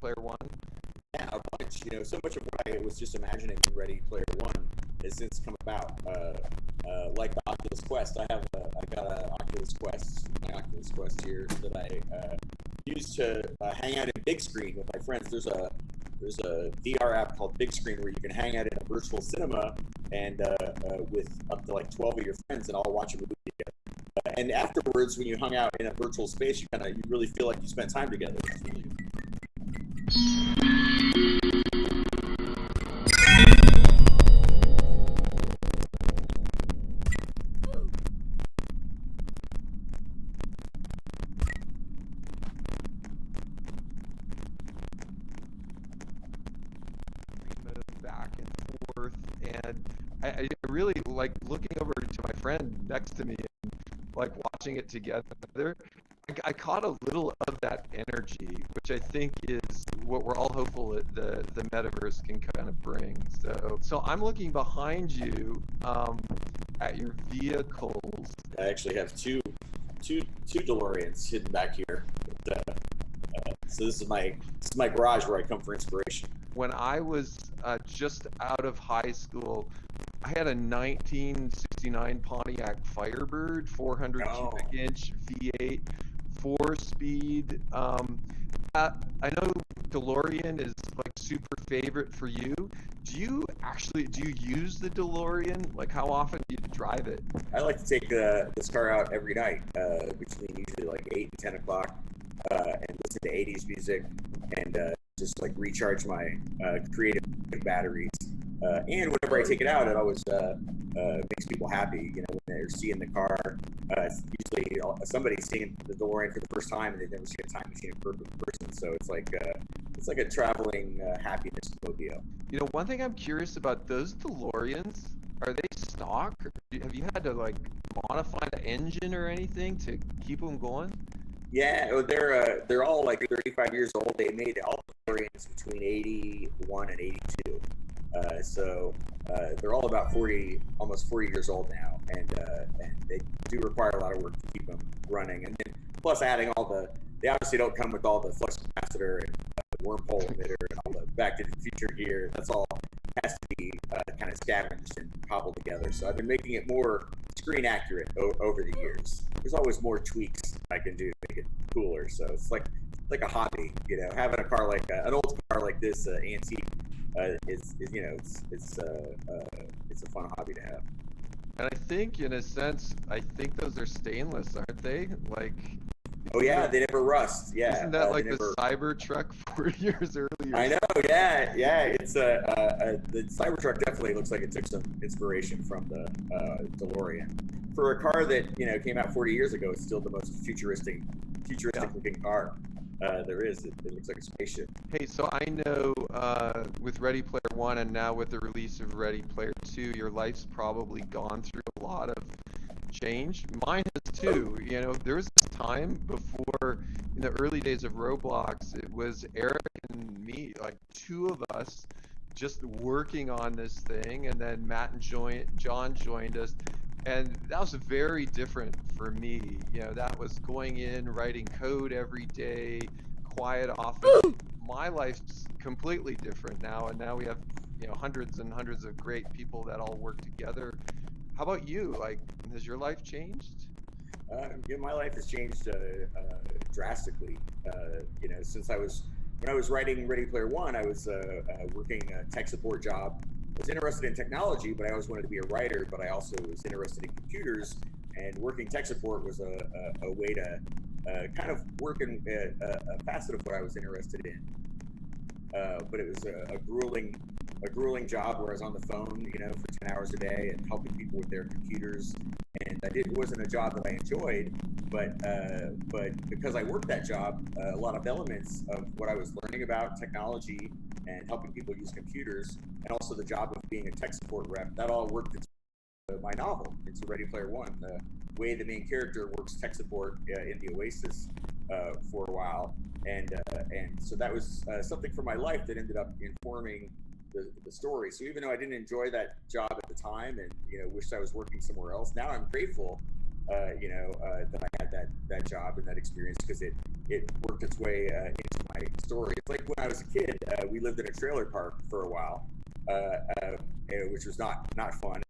Player One? Yeah, a bunch. So much of what I was just imagining in Ready Player One has since come about. Like the Oculus Quest, I got a Oculus Quest, my Oculus Quest here that I use to hang out in big screen with my friends. There's a VR app called Big Screen where you can hang out in a virtual cinema and with up to like 12 of your friends and all watch a movie together. And afterwards, when you hung out in a virtual space, you really feel like you spent time together. It's really good. Back and forth, and I really like looking over to my friend next to me and like watching it together. I caught a little of that energy, which I think is what we're all hopeful that the metaverse can kind of bring. So I'm looking behind you at your vehicles. I actually have two DeLoreans hidden back here. So this is my garage where I come for inspiration. When I was just out of high school, I had a 1969 Pontiac Firebird, 400 cubic inch V8, 4-speed. I know DeLorean is like super favorite for you. Do you use the DeLorean? Like, how often do you drive it? I like to take this car out every night between usually like 8 and 10 o'clock and listen to 80s music and just like recharge my creative batteries. And whenever I take it out, it always makes people happy. When they're seeing the car, usually somebody's seeing the DeLorean for the first time, and they've never seen a time machine in person. So it's like a traveling happiness mobile. One thing I'm curious about, those DeLoreans, are they stock? Or have you had to like modify the engine or anything to keep them going? Yeah, they're all like 35 years old. They made all the DeLoreans between 81 and 82. So they're all about almost 40 years old now, and they do require a lot of work to keep them running. And then plus adding they obviously don't come with all the flux capacitor and wormhole emitter and all the Back to the Future gear. That's all has to be kind of scavenged and cobbled together. So I've been making it more screen accurate over the years. There's always more tweaks I can do to make it cooler. So it's like a hobby, having a car like an old car like this antique. It's a fun hobby to have. And I think, in a sense, those are stainless, aren't they? Like. Oh yeah, they never rust. Yeah. Isn't that like the Cybertruck 40 years earlier? I know. Yeah. It's the Cybertruck definitely looks like it took some inspiration from the DeLorean. For a car that came out 40 years ago, it's still the most futuristic looking car there is. It looks like a spaceship. Hey, so I know with Ready Player One and now with the release of Ready Player Two, your life's probably gone through a lot of change. Mine has too. There was this time before, in the early days of Roblox, it was Eric and me, like two of us, just working on this thing, and then Matt and John joined us. And that was very different for me. That was going in, writing code every day, quiet office. My life's completely different now, and now we have, hundreds and hundreds of great people that all work together. How about you? Like, has your life changed? My life has changed drastically. Since when I was writing Ready Player One, I was working a tech support job. I was interested in technology, but I always wanted to be a writer, but I also was interested in computers, and working tech support was a way to kind of work in a facet of what I was interested in. But it was a grueling job where I was on the phone, for 10 hours a day and helping people with their computers. And it wasn't a job that I enjoyed, but because I worked that job, a lot of elements of what I was learning about technology and helping people use computers, and also the job of being a tech support rep, that all worked into my novel, into Ready Player One. The way the main character works tech support in the Oasis for a while, and so that was something from my life that ended up informing the story. So even though I didn't enjoy that job at the time, and wished I was working somewhere else, now I'm grateful that I had that job and that experience, because it worked its way into my my story. It's like when I was a kid, we lived in a trailer park for a while, which was not fun.